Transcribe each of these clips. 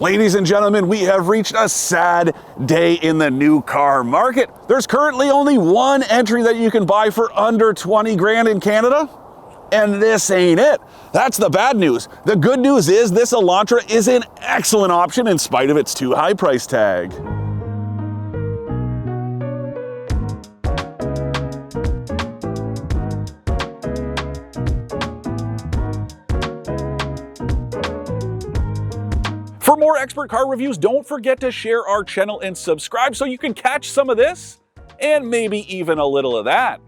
Ladies and gentlemen, we have reached a sad day in the new car market. There's currently only one entry that you can buy for under 20 grand in Canada, and this ain't it. That's the bad news. The good news is this Elantra is an excellent option in spite of its too high price tag. For more expert car reviews, don't forget to share our channel and subscribe so you can catch some of this and maybe even a little of that.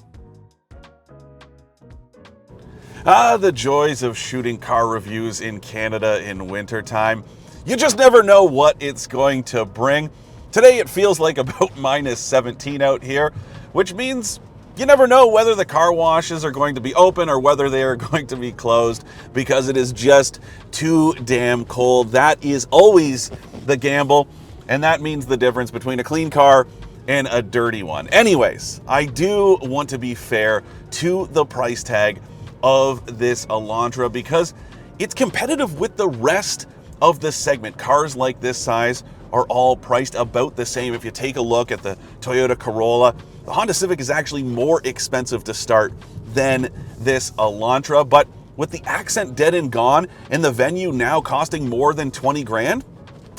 The joys of shooting car reviews in Canada in wintertime. You just never know what it's going to bring. Today it feels like about minus 17 out here, which means you never know whether the car washes are going to be open or whether they are going to be closed because it is just too damn cold. That is always the gamble, and that means the difference between a clean car and a dirty one. Anyways, I do want to be fair to the price tag of this Elantra because it's competitive with the rest of the segment. Cars like this size are all priced about the same. If you take a look at the Toyota Corolla, the Honda Civic is actually more expensive to start than this Elantra, but with the accent dead and gone and the Venue now costing more than 20 grand,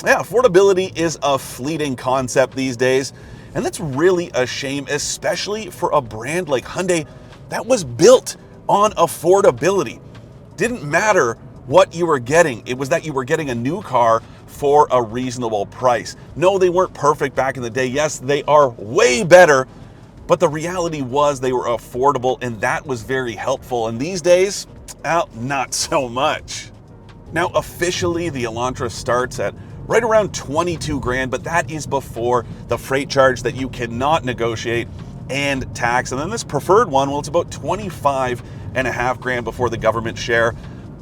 yeah, affordability is a fleeting concept these days, and that's really a shame, especially for a brand like Hyundai that was built on affordability. Didn't matter what you were getting, it was that you were getting a new car for a reasonable price. No, they weren't perfect back in the day. Yes, they are way better, but the reality was they were affordable, and that was very helpful. And these days, well, not so much. Now, officially, the Elantra starts at right around 22 grand, but that is before the freight charge that you cannot negotiate and tax. And then this preferred one, well, it's about 25.5 grand before the government share.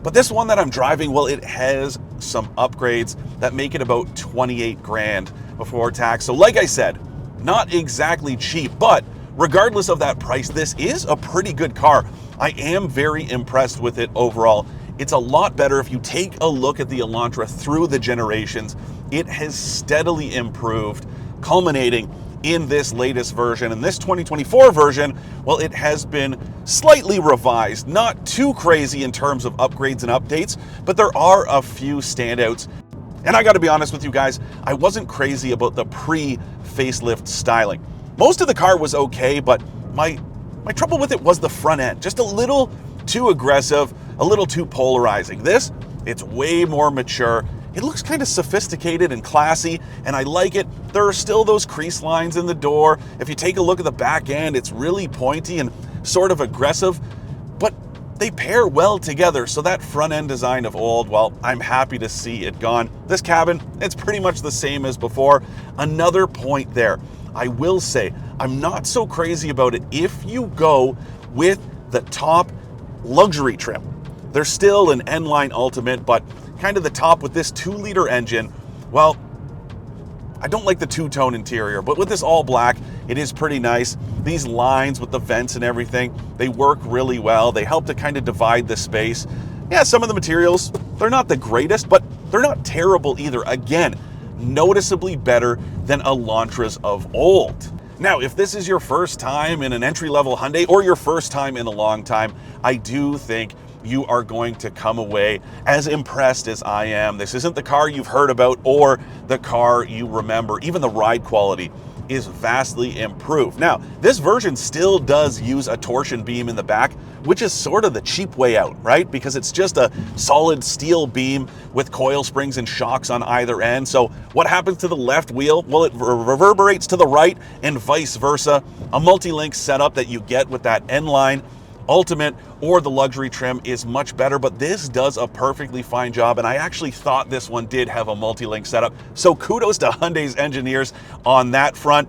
But this one that I'm driving, well, it has some upgrades that make it about 28 grand before tax. So like I said, not exactly cheap, but regardless of that price, this is a pretty good car. I am very impressed with it overall. It's a lot better if you take a look at the Elantra through the generations. It has steadily improved, culminating in this latest version. And this 2024 version, well, it has been slightly revised, not too crazy in terms of upgrades and updates, but there are a few standouts. And I gotta be honest with you guys, I wasn't crazy about the pre-facelift styling. Most of the car was okay, but my trouble with it was the front end. Just a little too aggressive, a little too polarizing. This, it's way more mature. It looks kind of sophisticated and classy, and I like it. There are still those crease lines in the door. If you take a look at the back end, it's really pointy and sort of aggressive, but they pair well together. So that front end design of old, well, I'm happy to see it gone. This cabin, it's pretty much the same as before. Another point there, I will say, I'm not so crazy about it if you go with the top luxury trim. There's still an N-Line Ultimate, but kind of the top with this 2-liter engine, well, I don't like the two-tone interior, but with this all black, it is pretty nice. These lines with the vents and everything, they work really well. They help to kind of divide the space. Yeah, some of the materials, they're not the greatest, but they're not terrible either. Again, noticeably better than Elantras of old. Now, if this is your first time in an entry-level Hyundai or your first time in a long time, I do think you are going to come away as impressed as I am. This isn't the car you've heard about or the car you remember. Even the ride quality is vastly improved. Now, this version still does use a torsion beam in the back, which is sort of the cheap way out, right? Because it's just a solid steel beam with coil springs and shocks on either end. So what happens to the left wheel? Well, it reverberates to the right and vice versa. A multi-link setup that you get with that N-Line Ultimate or the luxury trim is much better, but this does a perfectly fine job, and I actually thought this one did have a multi-link setup, so kudos to Hyundai's engineers on that front.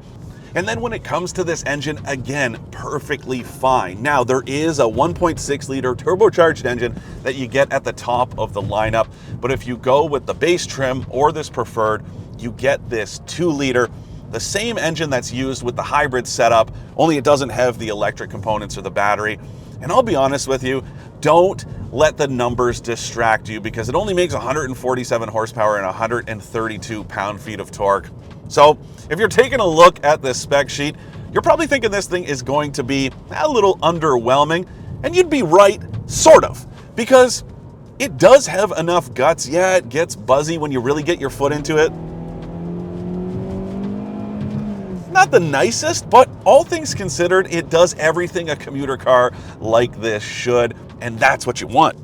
And then when it comes to this engine, again, perfectly fine. Now, there is a 1.6-liter turbocharged engine that you get at the top of the lineup, but if you go with the base trim or this preferred, you get this 2-liter, the same engine that's used with the hybrid setup, only it doesn't have the electric components or the battery. And I'll be honest with you, don't let the numbers distract you, because it only makes 147 horsepower and 132 pound-feet of torque. So if you're taking a look at this spec sheet, you're probably thinking this thing is going to be a little underwhelming, and you'd be right, sort of, because it does have enough guts. Yeah, it gets buzzy when you really get your foot into it. Not the nicest, but all things considered, it does everything a commuter car like this should, and that's what you want.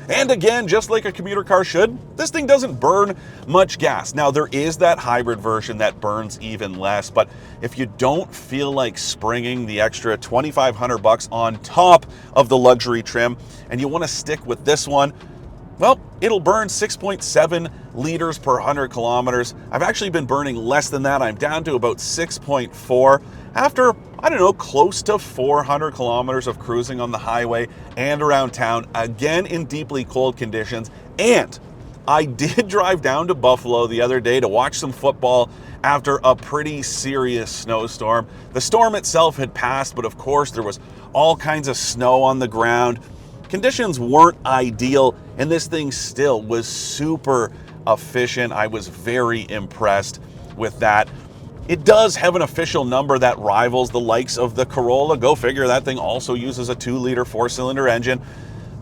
And again, just like a commuter car should, this thing doesn't burn much gas. Now, there is that hybrid version that burns even less, but if you don't feel like springing the extra $2,500 on top of the luxury trim and you want to stick with this one, well, it'll burn 6.7 liters per 100 kilometers. I've actually been burning less than that. I'm down to about 6.4 after, I don't know, close to 400 kilometers of cruising on the highway and around town, again in deeply cold conditions. And I did drive down to Buffalo the other day to watch some football after a pretty serious snowstorm. The storm itself had passed, but of course there was all kinds of snow on the ground. Conditions weren't ideal, and this thing still was super efficient. I was very impressed with that. It does have an official number that rivals the likes of the Corolla. Go figure, that thing also uses a 2-liter 4-cylinder engine.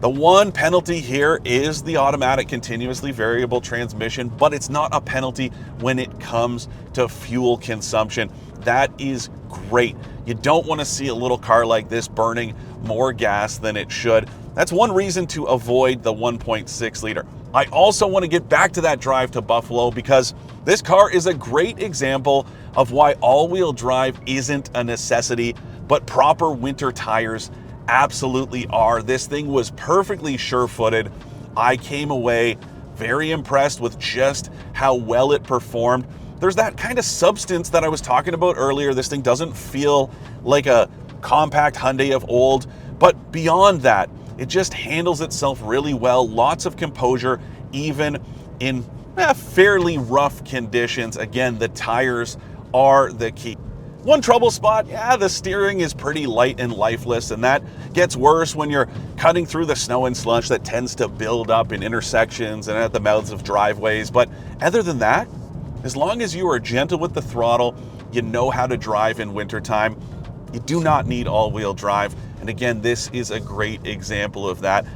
The one penalty here is the automatic continuously variable transmission, but it's not a penalty when it comes to fuel consumption. That is great. You don't want to see a little car like this burning more gas than it should. That's one reason to avoid the 1.6 liter. I also want to get back to that drive to Buffalo because this car is a great example of why all-wheel drive isn't a necessity, but proper winter tires absolutely are. This thing was perfectly sure-footed. I came away very impressed with just how well it performed. There's that kind of substance that I was talking about earlier. This thing doesn't feel like a compact Hyundai of old, but beyond that, it just handles itself really well. Lots of composure, even in fairly rough conditions. Again, the tires are the key. One trouble spot, the steering is pretty light and lifeless, and that gets worse when you're cutting through the snow and slush that tends to build up in intersections and at the mouths of driveways. But other than that, as long as you are gentle with the throttle, you know how to drive in wintertime. You do not need all-wheel drive. And again, this is a great example of that.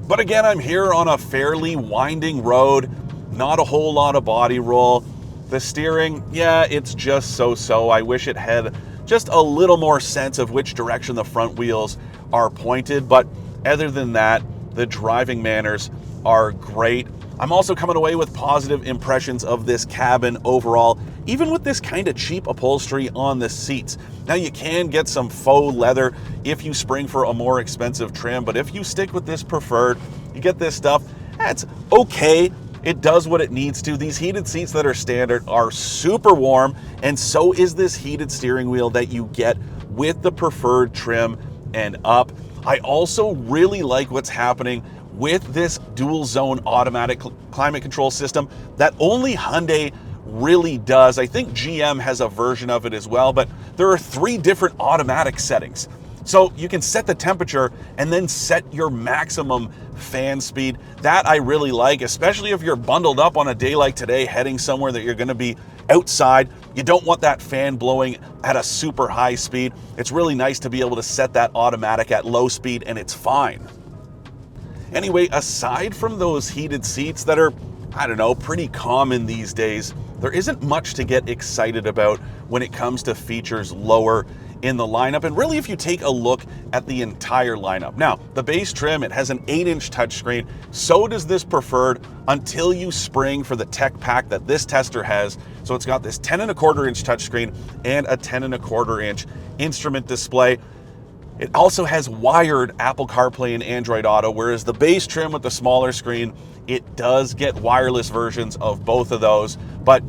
But again, I'm here on a fairly winding road, not a whole lot of body roll. The steering, it's just so-so. I wish it had just a little more sense of which direction the front wheels are pointed. But other than that, the driving manners are great. I'm also coming away with positive impressions of this cabin overall, even with this kind of cheap upholstery on the seats. Now, you can get some faux leather if you spring for a more expensive trim, but if you stick with this preferred, you get this stuff, that's okay. It does what it needs to. These heated seats that are standard are super warm, and so is this heated steering wheel that you get with the preferred trim and up. I also really like what's happening with this dual zone automatic climate control system that only Hyundai really does. I think GM has a version of it as well, but there are 3 different automatic settings. So you can set the temperature and then set your maximum fan speed. That I really like, especially if you're bundled up on a day like today, heading somewhere that you're going to be outside. You don't want that fan blowing at a super high speed. It's really nice to be able to set that automatic at low speed and it's fine. Anyway, aside from those heated seats that are, I don't know, pretty common these days, there isn't much to get excited about when it comes to features lower in the lineup. And really, if you take a look at the entire lineup. Now, the base trim, it has an 8-inch touchscreen. So does this preferred until you spring for the tech pack that this tester has. So it's got this 10.25-inch touchscreen and a 10.25-inch instrument display. It also has wired Apple CarPlay and Android Auto, whereas the base trim with the smaller screen, it does get wireless versions of both of those, but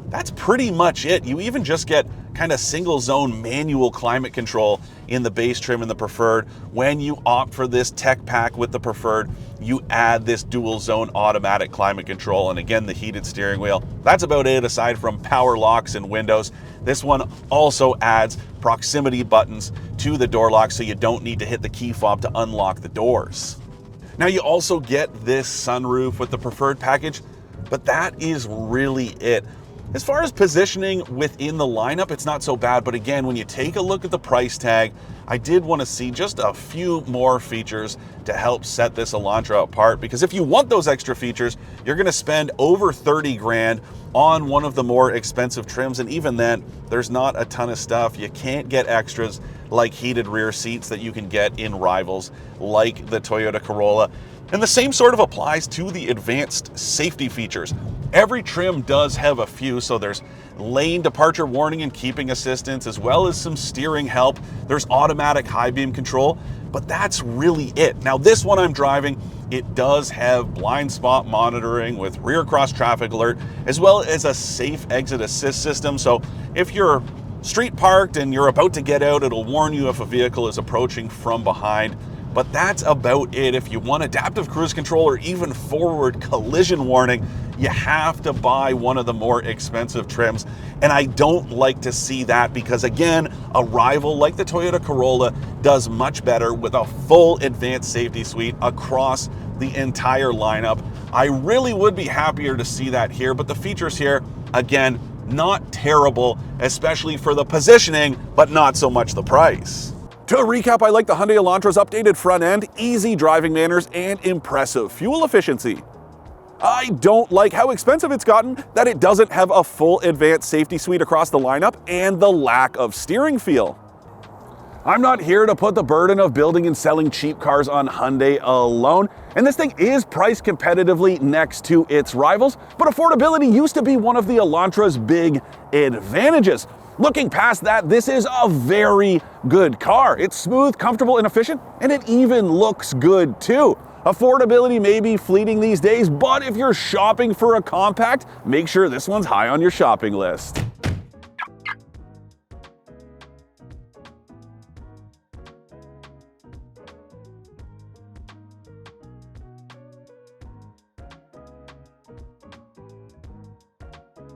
that's pretty much it. You even just get kind of single zone manual climate control in the base trim and the preferred. When you opt for this tech pack with the preferred, you add this dual zone automatic climate control, and again, the heated steering wheel. That's about it, aside from power locks and windows. This one also adds proximity buttons to the door lock, so you don't need to hit the key fob to unlock the doors. Now you also get this sunroof with the preferred package, but that is really it. As far as positioning within the lineup, it's not so bad, but again, when you take a look at the price tag, I did want to see just a few more features to help set this Elantra apart, because if you want those extra features, you're going to spend over 30 grand on one of the more expensive trims, and even then, there's not a ton of stuff. You can't get extras like heated rear seats that you can get in rivals like the Toyota Corolla. And the same sort of applies to the advanced safety features. Every trim does have a few, so there's lane departure warning and keeping assistance, as well as some steering help. There's automatic high beam control, but that's really it. Now this one I'm driving, it does have blind spot monitoring with rear cross traffic alert, as well as a safe exit assist system. So if you're street parked and you're about to get out, it'll warn you if a vehicle is approaching from behind. But that's about it. If you want adaptive cruise control or even forward collision warning, you have to buy one of the more expensive trims. And I don't like to see that, because again, a rival like the Toyota Corolla does much better with a full advanced safety suite across the entire lineup. I really would be happier to see that here, but the features here, again, not terrible, especially for the positioning, but not so much the price. To recap, I like the Hyundai Elantra's updated front end, easy driving manners, and impressive fuel efficiency. I don't like how expensive it's gotten, that it doesn't have a full advanced safety suite across the lineup, and the lack of steering feel. I'm not here to put the burden of building and selling cheap cars on Hyundai alone, and this thing is priced competitively next to its rivals, but affordability used to be one of the Elantra's big advantages. Looking past that, this is a very good car. It's smooth, comfortable, and efficient, and it even looks good too. Affordability may be fleeting these days, but if you're shopping for a compact, make sure this one's high on your shopping list.